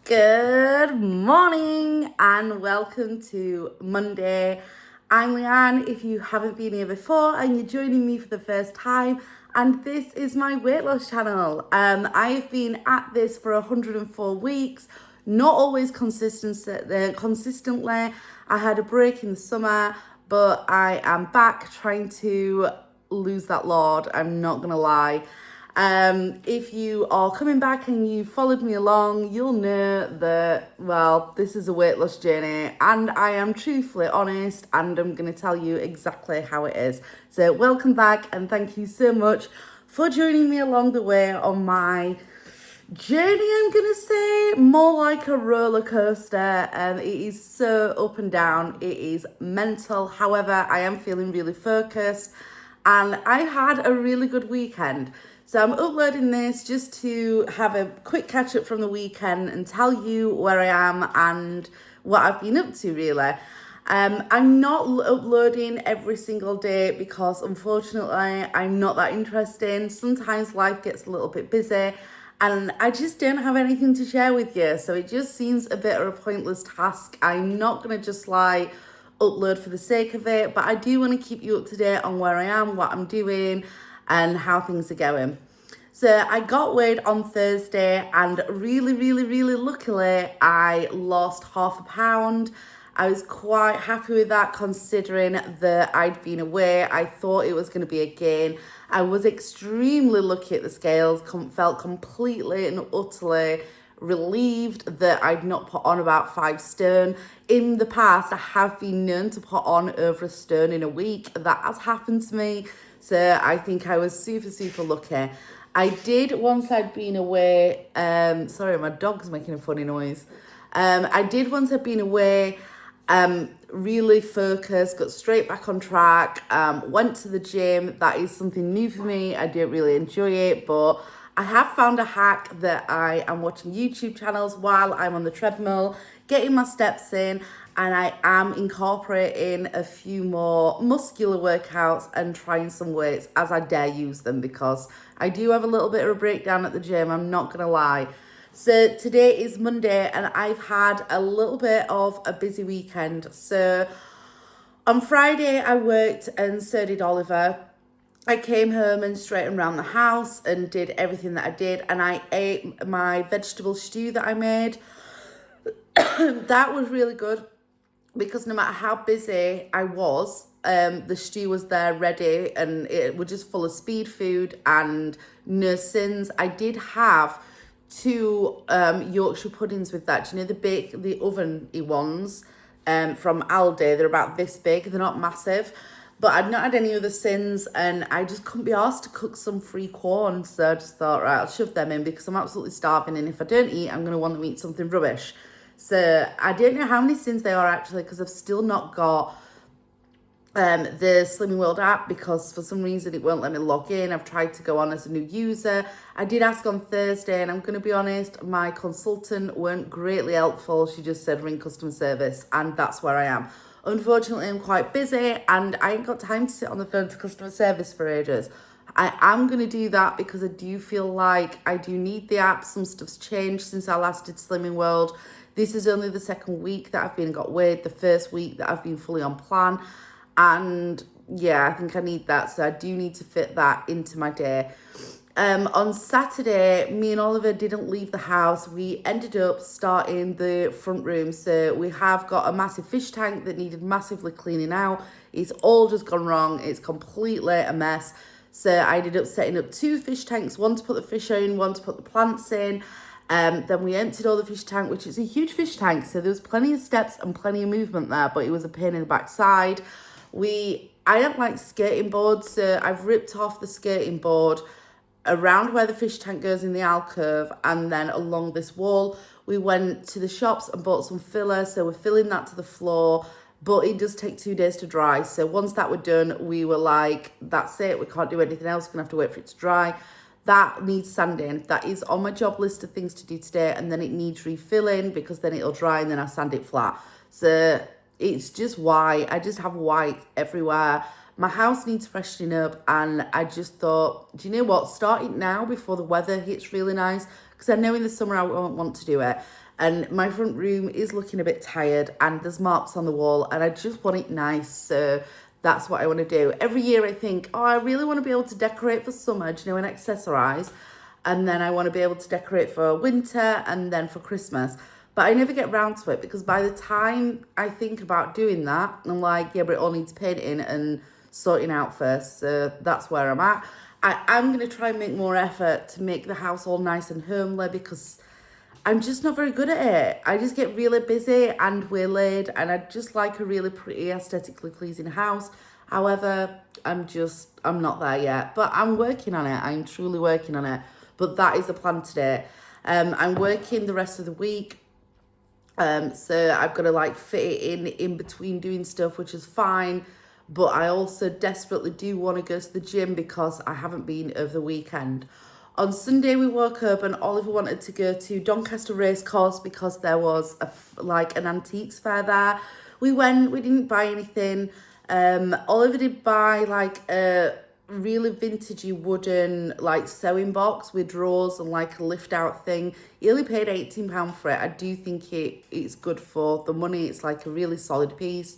Good morning and welcome to Monday. I'm Leanne, if you haven't been here before and you're joining me for the first time, and this is my weight loss channel. I've been at this for 104 weeks, not always consistently. I had a break in the summer, but I am back trying to lose that load, I'm not gonna lie. If you are coming back and you followed me along, you'll know that, well, this is a weight loss journey and I am truthfully honest and I'm going to tell you exactly how it is. So welcome back and thank you so much for joining me along the way on my journey. I'm going to say more like a roller coaster. It is so up and down. It is mental. However, I am feeling really focused and I had a really good weekend. So I'm uploading this just to have a quick catch up from the weekend and tell you where I am and what I've been up to really. I'm not uploading every single day because unfortunately I'm not that interesting. Sometimes life gets a little bit busy and I just don't have anything to share with you. So it just seems a bit of a pointless task. I'm not going to just upload for the sake of it, but I do want to keep you up to date on where I am, what I'm doing and how things are going. So I got weighed on Thursday and really luckily I lost half a pound. I was quite happy with that considering that I'd been away. I thought it was going to be a gain. I was extremely lucky at the scales, felt completely and utterly relieved that I'd not put on about 5 stone. In the past, I have been known to put on over a stone in a week. That has happened to me. So I think I was super lucky. I did, once I'd been away, sorry, my dog's making a funny noise. I did once I'd been away, really focused, got straight back on track, went to the gym. That is something new for me. I don't really enjoy it, but I have found a hack that I am watching YouTube channels while I'm on the treadmill, getting my steps in, and I am incorporating a few more muscular workouts and trying some weights as I dare use them because I do have a little bit of a breakdown at the gym, I'm not gonna lie. So today is Monday and I've had a little bit of a busy weekend. So on Friday I worked and so did Oliver. I came home and straightened around the house and did everything that I did, and I ate my vegetable stew that I made. That was really good because no matter how busy I was, the stew was there ready and it was just full of speed food and no sins. I did have 2 Yorkshire puddings with that. Do you know the oven-y ones from Aldi? They're about this big, they're not massive. But I'd not had any other sins and I just couldn't be asked to cook some free corn. So I just thought, right, I'll shove them in because I'm absolutely starving. And if I don't eat, I'm going to want to eat something rubbish. So I don't know how many sins they are actually because I've still not got the Slimming World app because for some reason it won't let me log in. I've tried to go on as a new user. I did ask on Thursday and I'm going to be honest, my consultant weren't greatly helpful. She just said ring customer service and that's where I am. Unfortunately, I'm quite busy and I ain't got time to sit on the phone to customer service for ages. I am going to do that because I do feel like I do need the app. Some stuff's changed since I last did Slimming World. This is only the second week that I've been got weighed, the first week that I've been fully on plan. And yeah, I think I need that. So I do need to fit that into my day. On Saturday, me and Oliver didn't leave the house. We ended up starting the front room. So we have got a massive fish tank that needed massively cleaning out. It's all just gone wrong. It's completely a mess. So I ended up setting up 2 fish tanks, one to put the fish in, one to put the plants in. Then we emptied all the fish tank, which is a huge fish tank. So there was plenty of steps and plenty of movement there, but it was a pain in the backside. I don't like skirting boards, so I've ripped off the skirting board around where the fish tank goes in the alcove and then along this wall. We went to the shops and bought some filler, so we're filling that to the floor, but it does take 2 days to dry. So once that were done, we were like, that's it, we can't do anything else, we're gonna have to wait for it to dry. That needs sanding. That is on my job list of things to do today, and then it needs refilling because then it'll dry and then I'll sand it flat. So it's just white. I just have white everywhere. My house needs freshening up, and I just thought, do you know what? Start it now before the weather hits really nice, because I know in the summer I won't want to do it. And my front room is looking a bit tired, and there's marks on the wall, and I just want it nice. So that's what I want to do. Every year I think, oh, I really want to be able to decorate for summer, do you know, and accessorize. And then I want to be able to decorate for winter and then for Christmas. But I never get round to it, because by the time I think about doing that, I'm like, yeah, but it all needs painting and sorting out first. So that's where I'm at. I am going to try and make more effort to make the house all nice and homely, because I'm just not very good at it. I just get really busy and waylaid, and I just like a really pretty, aesthetically pleasing house. However, I'm not there yet, but I'm working on it. I'm truly working on it. But that is the plan today. I'm working the rest of the week. So I've got to like fit it in between doing stuff, which is fine. But I also desperately do want to go to the gym, because I haven't been over the weekend. On Sunday, we woke up and Oliver wanted to go to Doncaster Racecourse, because there was an antiques fair there. We went, we didn't buy anything. Oliver did buy like a really vintagey wooden like sewing box with drawers and like a lift out thing. He only paid £18 for it. I do think it's good for the money. It's like a really solid piece.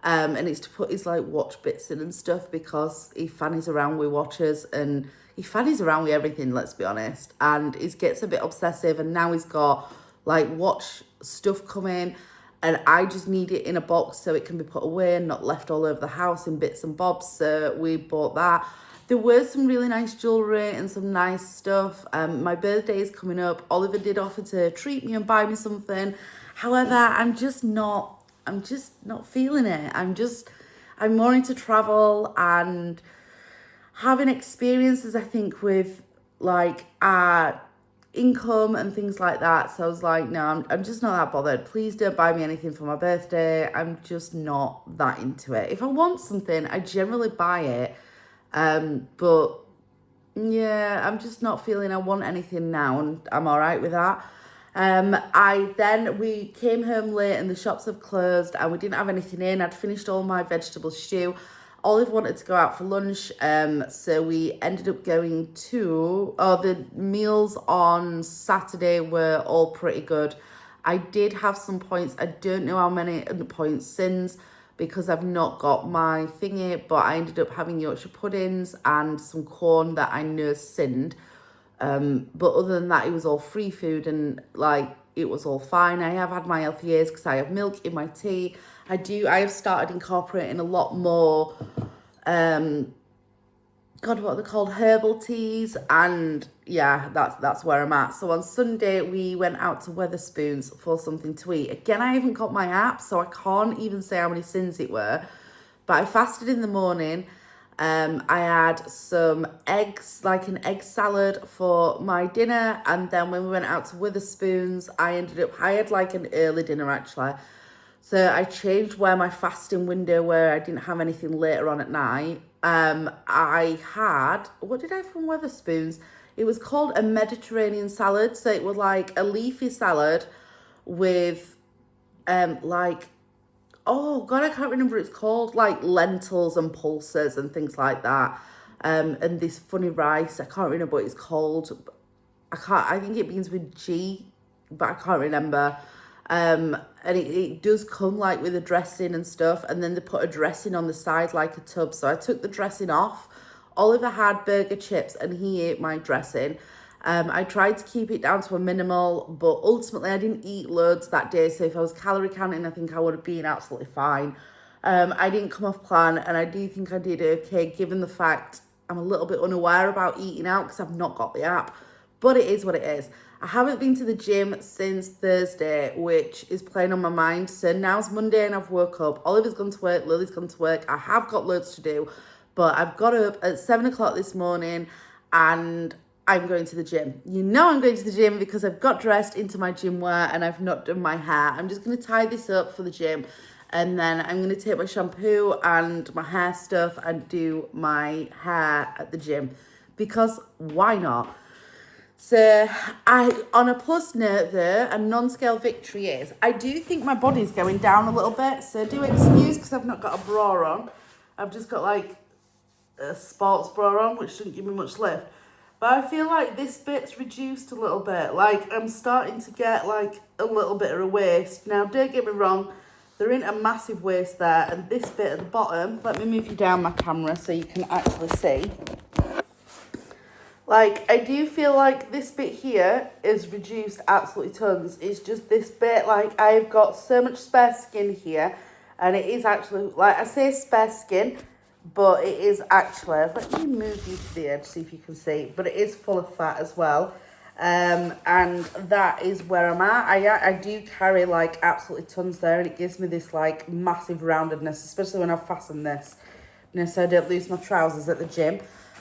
And it's to put his like watch bits in and stuff, because he fannies around with watches and he fannies around with everything, let's be honest. And he gets a bit obsessive, and now he's got like watch stuff coming, and I just need it in a box so it can be put away and not left all over the house in bits and bobs. So we bought that. There were some really nice jewellery and some nice stuff. My birthday is coming up. Oliver did offer to treat me and buy me something. However, I'm just not feeling it. I'm more into travel and having experiences, I think, with like income and things like that. So I was like, no, I'm just not that bothered. Please don't buy me anything for my birthday. I'm just not that into it. If I want something, I generally buy it. But yeah, I'm just not feeling I want anything now, and I'm all right with that. We came home late and the shops have closed and we didn't have anything in. I'd finished all my vegetable stew. Olive wanted to go out for lunch, so we ended up going to, the meals on Saturday were all pretty good. I did have some points. I don't know how many points since, because I've not got my thingy, but I ended up having Yorkshire puddings and some corn that I know sinned. But other than that, it was all free food, and like it was all fine. I have had my LPAs because I have milk in my tea. I have started incorporating a lot more, what are they called? Herbal teas. And yeah, that's where I'm at. So on Sunday, we went out to Weatherspoons for something to eat. Again, I haven't got my app, so I can't even say how many sins it were. But I fasted in the morning. I had some eggs, like an egg salad for my dinner. And then when we went out to Weatherspoons, I had like an early dinner actually. So I changed where my fasting window, where I didn't have anything later on at night. I had, what did I have from Weatherspoons? It was called a Mediterranean salad. So it was like a leafy salad with oh God, I can't remember what it's called, like lentils and pulses and things like that. And this funny rice, I can't remember what it's called. I think it begins with G, but I can't remember. And it does come like with a dressing and stuff, and then they put a dressing on the side like a tub. So I took the dressing off. Oliver had burger chips and he ate my dressing. I tried to keep it down to a minimal, but ultimately I didn't eat loads that day. So if I was calorie counting, I think I would have been absolutely fine. I didn't come off plan, and I do think I did okay, given the fact I'm a little bit unaware about eating out because I've not got the app, but it is what it is. I haven't been to the gym since Thursday, which is playing on my mind. So now it's Monday and I've woke up. Oliver's gone to work, Lily's gone to work. I have got loads to do, but I've got up at 7 o'clock this morning and I'm going to the gym. You know I'm going to the gym because I've got dressed into my gym wear and I've not done my hair. I'm just going to tie this up for the gym, and then I'm going to take my shampoo and my hair stuff and do my hair at the gym, because why not? So on a plus note though, a non-scale victory is, I do think my body's going down a little bit, so do excuse because I've not got a bra on. I've just got like a sports bra on, which didn't give me much lift. But I feel like this bit's reduced a little bit. Like, I'm starting to get, like, a little bit of a waist. Now, don't get me wrong, there isn't a massive waist there. And this bit at the bottom, let me move you down my camera so you can actually see. Like, I do feel like this bit here is reduced absolutely tons. It's just this bit, like, I've got so much spare skin here. And it is actually, like, I say spare skin, but it is actually, let me move you to the edge, see if you can see. But it is full of fat as well. And that is where I'm at. I do carry, like, absolutely tons there. And it gives me this, like, massive roundedness, especially when I fasten this. You know, so I don't lose my trousers at the gym.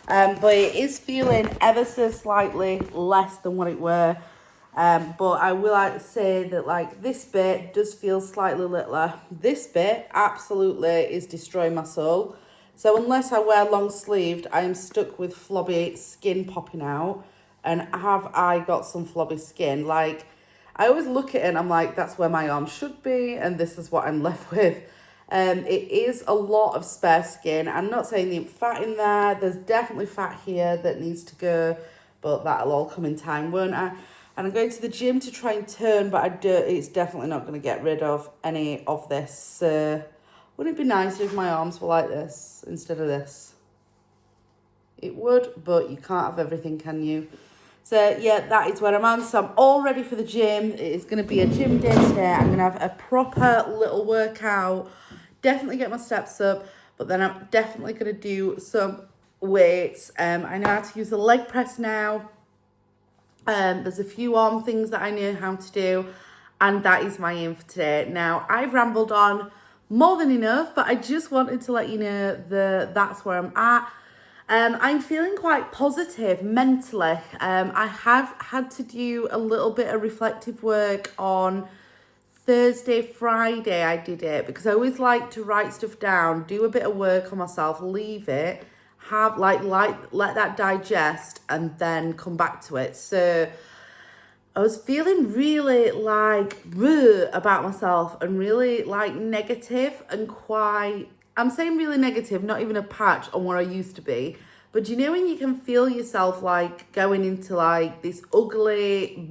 But it is feeling ever so slightly less than what it were. But I will like to say that, like, this bit does feel slightly littler. This bit absolutely is destroying my soul. So unless I wear long sleeved, I am stuck with flobby skin popping out. And have I got some flobby skin? Like, I always look at it and I'm like, that's where my arm should be. And this is what I'm left with. It is a lot of spare skin. I'm not saying there's fat in there. There's definitely fat here that needs to go, but that'll all come in time, won't I? And I'm going to the gym to try and turn, but it's definitely not going to get rid of any of this. Wouldn't it be nice if my arms were like this instead of this? It would, but you can't have everything, can you? So, yeah, that is where I'm at. So I'm all ready for the gym. It is going to be a gym day today. I'm going to have a proper little workout. Definitely get my steps up, but then I'm definitely going to do some weights. I know how to use the leg press now. There's a few arm things that I know how to do, and that is my aim for today. Now, I've rambled on more than enough, but I just wanted to let you know that's where I'm at. I'm feeling quite positive mentally. I have had to do a little bit of reflective work on Thursday, Friday. I did it because I always like to write stuff down, do a bit of work on myself, leave it, have like let that digest, and then come back to it. So I was feeling really like about myself and really like negative and quite, I'm saying really negative, not even a patch on where I used to be. But you know when you can feel yourself like going into like this ugly,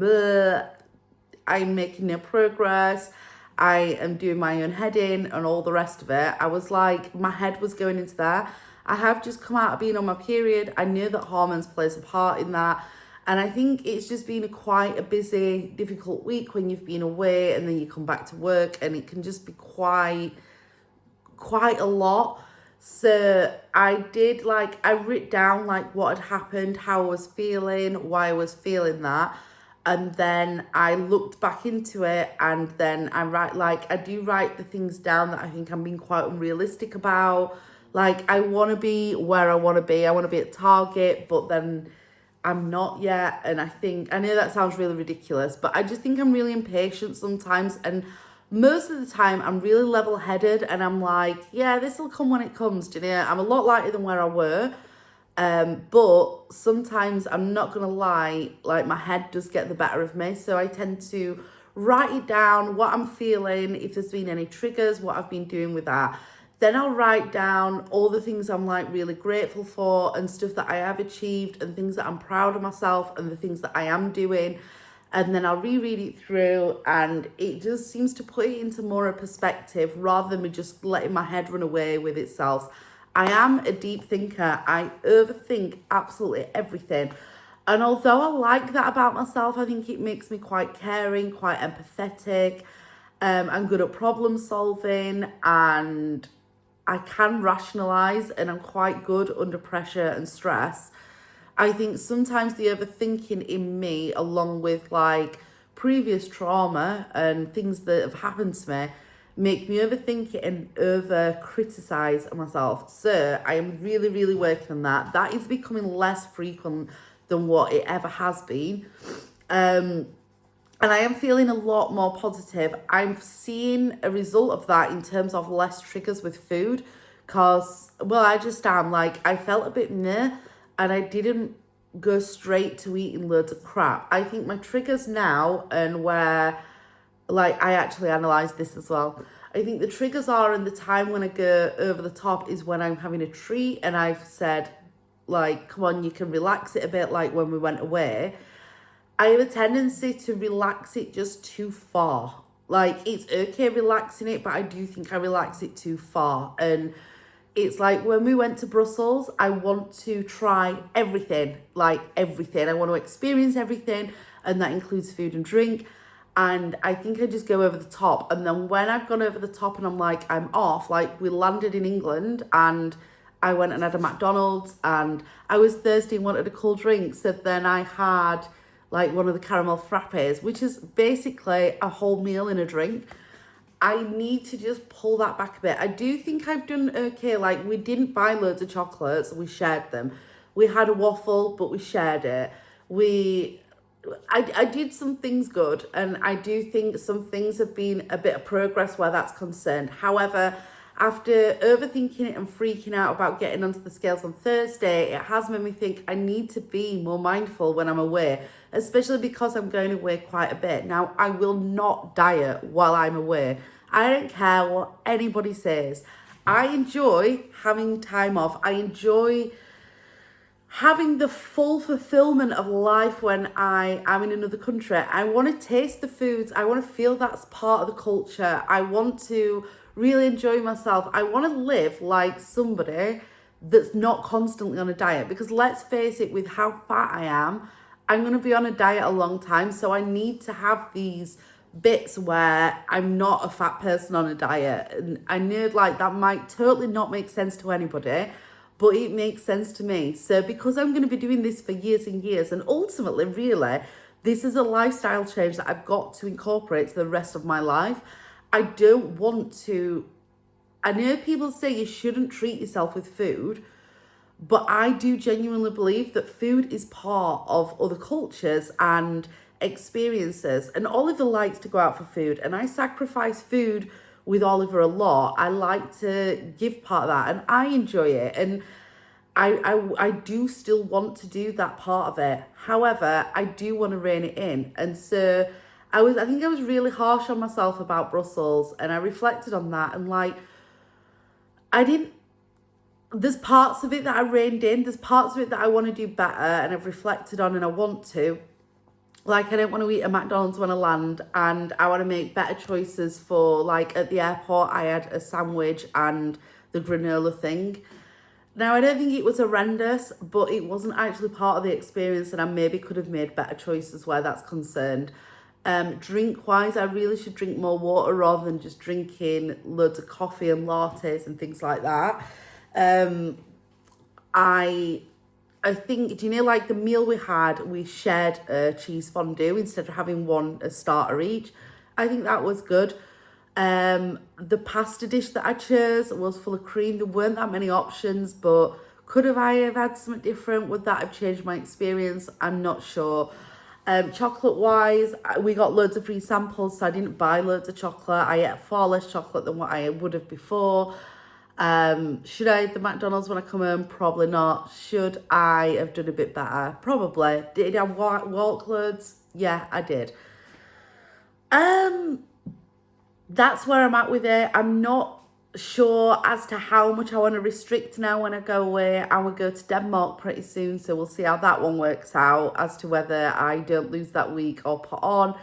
I'm making no progress, I am doing my own heading and all the rest of it. I was like, my head was going into that. I have just come out of being on my period. I know that hormones plays a part in that. And I think it's just been quite a busy, difficult week when you've been away and then you come back to work, and it can just be quite a lot. So I wrote down like what had happened, how I was feeling, why I was feeling that. And then I looked back into it, and then I do write the things down that I think I'm being quite unrealistic about. Like, I want to be where I want to be. I want to be at Target, but then I'm not yet. And I know that sounds really ridiculous, but I just think I'm really impatient sometimes. And most of the time I'm really level-headed, and I'm like, yeah, this will come when it comes. Do you know? I'm a lot lighter than where I were. But sometimes, I'm not going to lie, like my head does get the better of me. So I tend to write it down, what I'm feeling, if there's been any triggers, what I've been doing with that. Then I'll write down all the things I'm like really grateful for and stuff that I have achieved and things that I'm proud of myself and the things that I am doing. And then I'll reread it through, and it just seems to put it into more of a perspective rather than me just letting my head run away with itself. I am a deep thinker. I overthink absolutely everything. And although I like that about myself, I think it makes me quite caring, quite empathetic. I'm good at problem solving, and I can rationalise, and I'm quite good under pressure and stress. I think sometimes the overthinking in me, along with like previous trauma and things that have happened to me, make me overthink it and over criticize myself. So I am really, really working on that. That is becoming less frequent than what it ever has been. And I am feeling a lot more positive. I'm seeing a result of that in terms of less triggers with food. Because, well, I just am like, I felt a bit meh, and I didn't go straight to eating loads of crap. I think my triggers now, and where, like, I actually analysed this as well. I think the triggers are, and the time when I go over the top is when I'm having a treat and I've said, like, come on, you can relax it a bit, like when we went away. I have a tendency to relax it just too far. Like, it's okay relaxing it, but I do think I relax it too far. And it's like when we went to Brussels, I want to try everything, like everything. I want to experience everything, and that includes food and drink. And I think I just go over the top. And then when I've gone over the top and I'm like, I'm off, like we landed in England and I went and had a McDonald's and I was thirsty and wanted a cold drink. So then I had like one of the caramel frappes, which is basically a whole meal in a drink. I need to just pull that back a bit. I do think I've done okay. Like, we didn't buy loads of chocolates, we shared them. We had a waffle, but we shared it. I did some things good, and I do think some things have been a bit of progress where that's concerned. However, after overthinking it and freaking out about getting onto the scales on Thursday, it has made me think I need to be more mindful when I'm away, especially because I'm going away quite a bit. Now, I will not diet while I'm away. I don't care what anybody says. I enjoy having time off. I enjoy having the full fulfillment of life when I am in another country. I want to taste the foods. I want to feel that's part of the culture. I want to really enjoy myself. I want to live like somebody that's not constantly on a diet, because let's face it, with how fat I am, I'm going to be on a diet a long time. So I need to have these bits where I'm not a fat person on a diet. And I know like that might totally not make sense to anybody, but it makes sense to me. So because I'm going to be doing this for years and years, and ultimately, really, this is a lifestyle change that I've got to incorporate to the rest of my life. I don't want to, I know people say you shouldn't treat yourself with food, but I do genuinely believe that food is part of other cultures and experiences. And Oliver likes to go out for food, and I sacrifice food with Oliver a lot. I like to give part of that, and I enjoy it, and I do still want to do that part of it. However, I do want to rein it in, and so I think I was really harsh on myself about Brussels, and I reflected on that, and like there's parts of it that I reined in, there's parts of it that I want to do better, and I've reflected on, and I want to. Like, I don't want to eat a McDonald's when I land, and I want to make better choices for, like, at the airport, I had a sandwich and the granola thing. Now, I don't think it was horrendous, but it wasn't actually part of the experience, and I maybe could have made better choices where that's concerned. Drink-wise, I really should drink more water rather than just drinking loads of coffee and lattes and things like that. I think, do you know, like the meal we had, we shared a cheese fondue instead of having a starter each. I think that was good. The pasta dish that I chose was full of cream. There weren't that many options, but could I have had something different? Would that have changed my experience? I'm not sure. Chocolate-wise, we got loads of free samples, so I didn't buy loads of chocolate. I ate far less chocolate than what I would have before. Should I eat the McDonald's when I come home? Probably not. Should I have done a bit better? Probably. Did I walk loads? Yeah, I did. That's where I'm at with it. I'm not sure as to how much I want to restrict now when I go away. I will go to Denmark pretty soon, so we'll see how that one works out as to whether I don't lose that week or put on.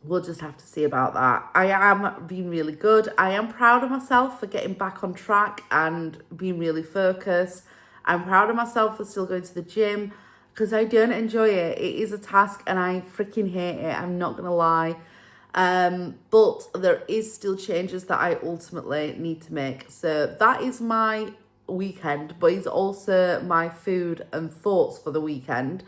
We'll just have to see about that. I am being really good. I am proud of myself for getting back on track and being really focused. I'm proud of myself for still going to the gym because I don't enjoy it. It is a task and I freaking hate it. I'm not going to lie. But there is still changes that I ultimately need to make. So that is my weekend, but it's also my food and thoughts for the weekend.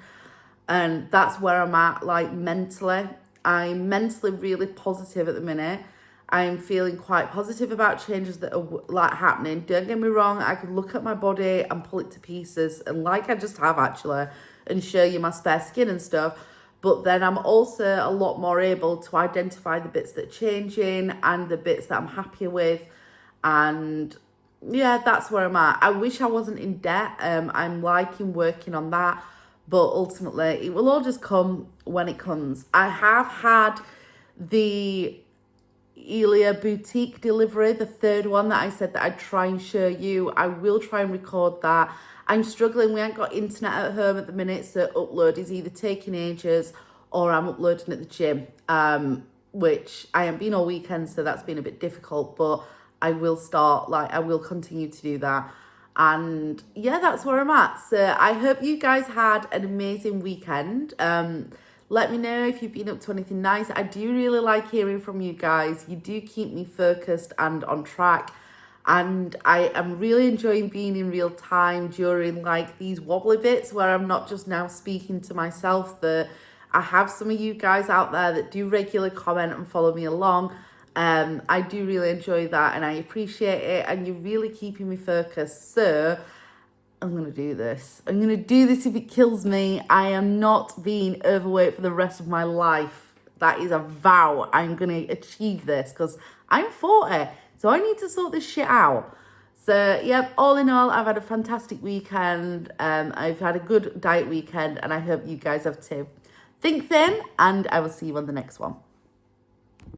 And that's where I'm at, like, mentally. I'm mentally really positive at the minute. I'm feeling quite positive about changes that are like happening. Don't get me wrong, I could look at my body and pull it to pieces, and like I just have actually, and show you my spare skin and stuff. But then I'm also a lot more able to identify the bits that are changing and the bits that I'm happier with. And yeah, that's where I'm at. I wish I wasn't in debt. I'm liking working on that. But ultimately, it will all just come when it comes. I have had the Elia boutique delivery, the third one that I said that I'd try and show you. I will try and record that. I'm struggling. We ain't got internet at home at the minute, so upload is either taking ages or I'm uploading at the gym, which I haven't been all weekend, so that's been a bit difficult, but I will I will continue to do that. And yeah, that's where I'm at. So I hope you guys had an amazing weekend. Let me know if you've been up to anything nice. I do really like hearing from you guys. You do keep me focused and on track. And I am really enjoying being in real time during like these wobbly bits where I'm not just now speaking to myself. I have some of you guys out there that do regularly comment and follow me along. I do really enjoy that and I appreciate it, and you're really keeping me focused. So I'm going to do this. I'm going to do this if it kills me. I am not being overweight for the rest of my life. That is a vow. I'm going to achieve this because I'm 40. So I need to sort this shit out. So, yep, all in all, I've had a fantastic weekend. I've had a good diet weekend and I hope you guys have too. Think thin, and I will see you on the next one.